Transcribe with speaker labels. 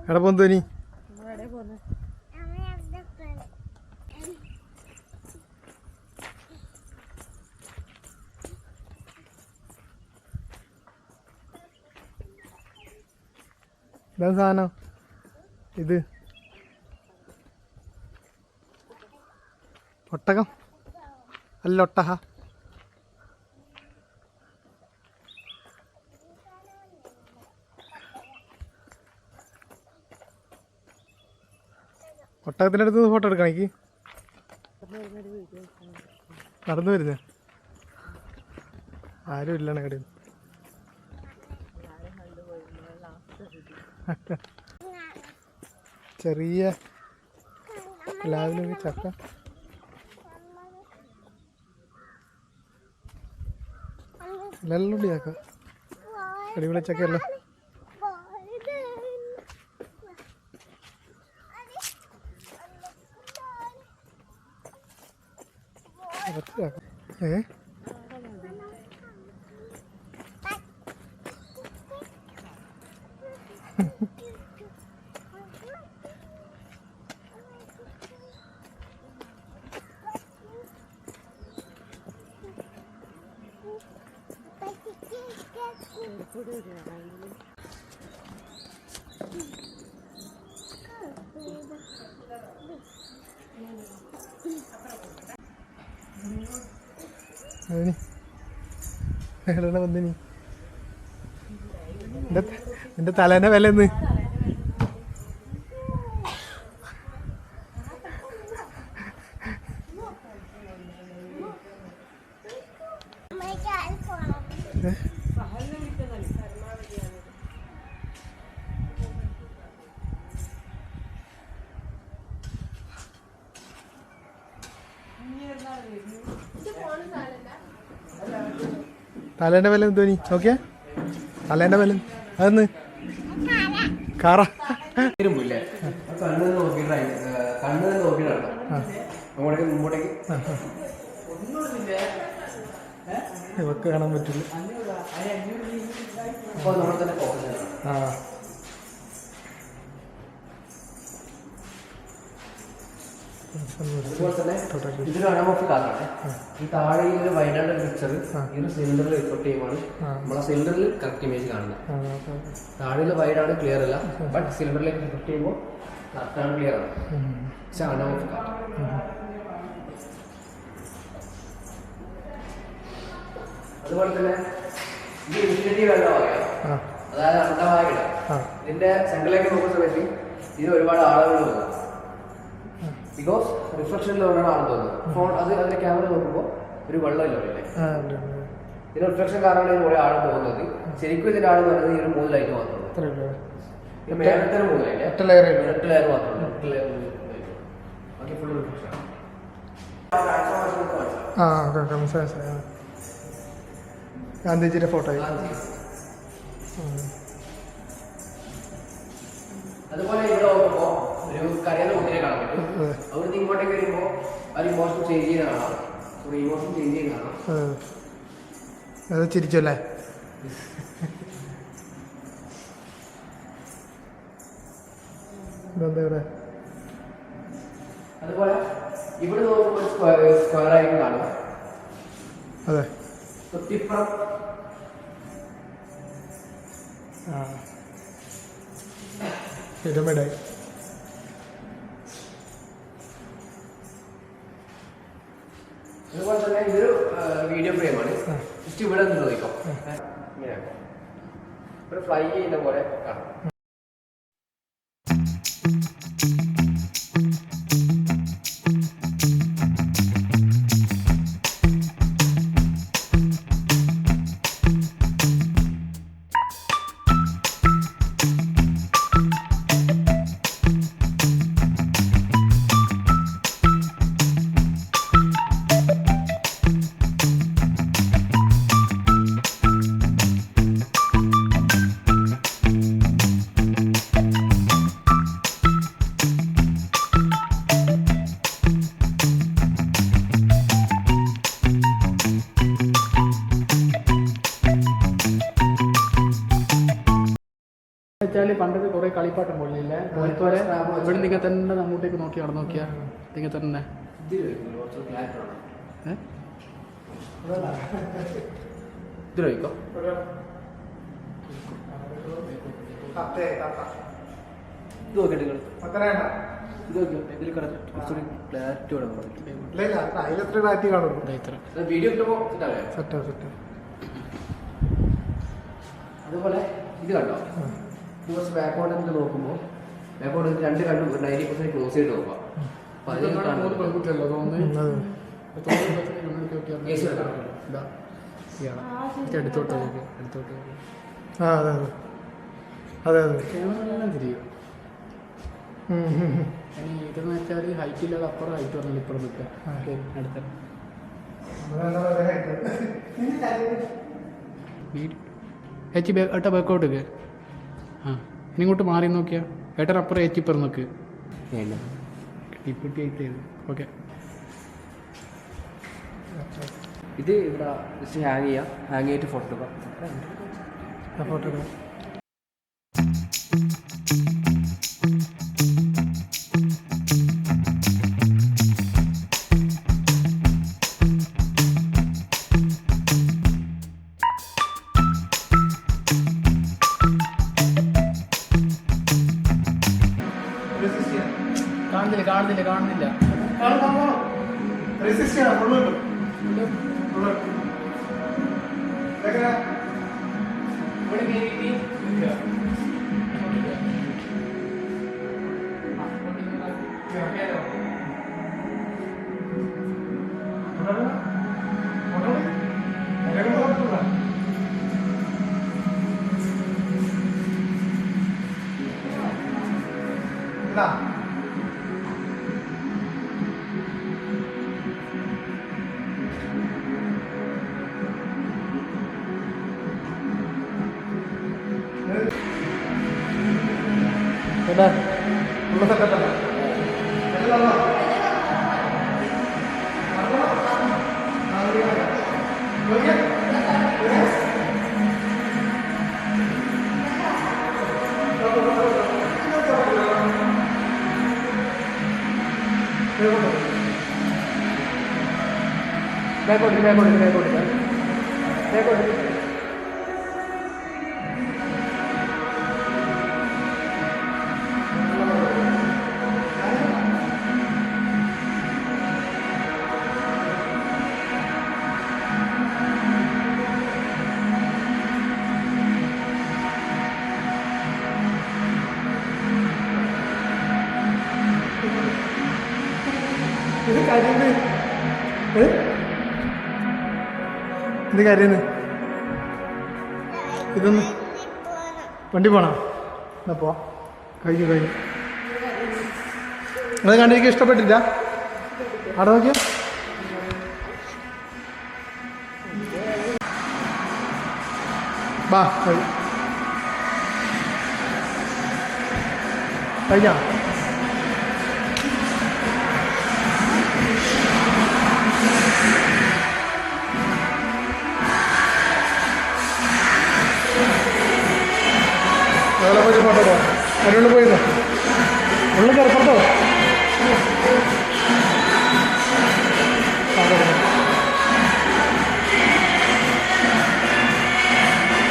Speaker 1: എവിടെ പോന്നു തോന്നി? ഇതാ സാധനം ഇത് ഒട്ടകം അല്ല ഒട്ടഹ. ഒട്ടകത്തിൻ്റെ അടുത്ത് ഫോട്ടോ എടുക്കണം എനിക്ക്. നടന്നു വരുന്നേ ആരും ഇല്ലാണ് കടയിൽ. ചെറിയ പ്ലാവിലൊക്കെ ചക്ക. എല്ലാം ഉണ്ട് ചക്ക, അടിപൊളി ചക്കയല്ല. ഏ എവിടെ വന്നിനി? എന്റെ തലേന്റെ വില എന്ന് തലേന്റെ വില തോന്നി നോക്കിയാ? തലേന്റെ വില അതെന്ന് കാറ ഇവക്ക് കാണാൻ പറ്റില്ല. ആ
Speaker 2: ഇതൊരു ഓഫ് കാറാണ്. ഈ താഴെ ഒരു വയനാട് പിക്ചർ ഇതിന് സിലിണ്ടറിൽ റിഫ്ലക്ട് ചെയ്യുമ്പോൾ നമ്മളെ സിലിണ്ടറിൽ കറക്റ്റ് ഇമേജ് കാണുന്നത്. താഴെയുള്ള വൈഡാണ് ക്ലിയർ അല്ല, ബട്ട് സിലിണ്ടറിലേക്ക് റിഫ്ലക്ട് ചെയ്യുമ്പോൾ കറക്റ്റാണ് ക്ലിയർ ആണ്. പക്ഷെ ആണ് ഓഫ് കാർ. അതുപോലെ തന്നെ ഇത് ഇൻഫിനിറ്റി വെള്ളം പറയാം, അതായത് അന്ധമായ ഇടം. ഇതിന്റെ സെന്ററിലേക്ക് നോക്കുന്ന സമയത്ത് ഇത് ഒരുപാട് ആളുകൾ പോകും. ബിക്കോസ് റിഫ്ലക്ഷനിലാണ് ആണെന്ന് തോന്നുന്നത്. ഫോൺ അതിന്റെ ക്യാമറ നോക്കുമ്പോൾ ഒരു വെള്ളമില്ല അല്ലേ? ഇതിന് റിഫ്ലക്ഷൻ കാരണമാണ് കുറെ ആൾ പോകുന്നത്. ശരിക്കും ഇതിന്റെ ആളെന്ന് പറയുന്നത് ഈ ഒരു 3 ലൈറ്റ് മാത്രമേ. മേലത്തെ 3 ലൈറ്റ് 8 ലെയർ മാത്രമേ. ബാക്കി ഫുൾ റിഫ്ലക്ഷൻ.
Speaker 1: ഗാന്ധിജിയുടെ ഫോട്ടോ.
Speaker 2: അതുപോലെ ഇവിടെ നോക്കുമ്പോൾ ഒരു കരയുന്ന കുട്ടിയെ കാണാൻ പറ്റും. അവിടുന്ന് ഇങ്ങോട്ടേക്ക് വരുമ്പോൾ അത് ഇമോഷൻ ചേഞ്ച് ചെയ്യുന്ന കാണാം. ഇമോഷൻ ചേഞ്ച് ചെയ്യുന്ന കാണാം.
Speaker 1: അത് ചിരിച്ചല്ലേ?
Speaker 2: അതുപോലെ ഇവിടെ നോക്കുമ്പോൾ സ്ക്വയർ ആയിട്ട് കാണുക.
Speaker 1: അതെ,
Speaker 2: തൊട്ടിപ്പുറം
Speaker 1: പിരമിഡായി.
Speaker 2: അതുപോലെ തന്നെ ഇതൊരു വീഡിയോ ഫ്രെയിമാണ്. ജസ്റ്റ് ഇവിടെ നിന്ന് ചോദിക്കാം, ഇങ്ങനെ ഒരു ഫ്ലൈ ചെയ്യുന്ന പോലെ കാണാം.
Speaker 3: പണ്ടത്തെ കുറേ കളിപ്പാട്ടം പോലില്ലേ അതുപോലെ ഇവിടെ നിങ്ങൾ തന്നെ അങ്ങോട്ടേക്ക് നോക്കി അവിടെ നോക്കിയാ നിങ്ങൾ തന്നെ ഇതിൽ വയ്ക്കോ ഇത് നോക്കിയിട്ട് ഇത് നോക്കിയോ ഇതിൽ കിടന്ന് കുറച്ചുകൂടി ക്ലാരിറ്റിയോടെ വീഡിയോ കിട്ടുമ്പോൾ
Speaker 1: സെറ്റാ സെറ്റാ.
Speaker 2: അതുപോലെ ഇത് കണ്ടോ ഇത് കുറച്ച് ബാക്കോട്ട് നോക്കുമ്പോൾ ബാക്കോട്ട് 2 കണ്ടും 90% ക്ലോസ് ചെയ്ത് നോക്കാം. അപ്പൊ അതിൽ
Speaker 3: പെൺകുട്ടിയല്ലോ തോന്നുന്നു
Speaker 1: അത്
Speaker 3: എടുത്തോട്ട്
Speaker 1: ആ അതെ അതെ അതെ അതെ.
Speaker 3: ക്യാമറ തിരിയും. ഇനി ഇതെന്ന് വെച്ചാൽ ഹൈറ്റ് ഇല്ലാതെ അപ്പുറം ഹൈറ്റ് പറഞ്ഞാൽ ഇപ്പുറം നിൽക്കുക അടുത്ത ഏച്ചി ഏട്ടാ ബാക്കോട്ടേക്ക് ആ ഇനി ഇങ്ങോട്ട് മാറി നോക്കിയാ ഏട്ടൻ അപ്പുറം ഏച്ചി ഇപ്പുറം നോക്ക് ഇപ്പിട്ടി ആയിട്ട് ഓക്കെ.
Speaker 2: ഇത് ഇവിടെ ജസ്റ്റ് ഹാങ് ചെയ്യാം. ഹാങ് ചെയ്തിട്ട് ഫോട്ടോ എടുക്കാം.
Speaker 1: ഫോട്ടോ
Speaker 3: കാണുന്നില്ല
Speaker 1: ചേട്ടാ ഉള്ള സെറ്റപ്പല്ല
Speaker 2: ബാക്കോട്ട്
Speaker 1: ഇത് കാര്യന്ന് ഇത് കാര്യന്ന് ഇതൊന്ന് വണ്ടി പോണോ എന്നാ പോ കഴിഞ്ഞു അത് കണ്ടിരിക്കാൻ ഇഷ്ടപ്പെട്ടില്ല അവിടെ നോക്കിയോ ബാ കഴിഞ്ഞാ ഫോട്ടോ അതിനുള്ളിൽ പോയിരുന്നു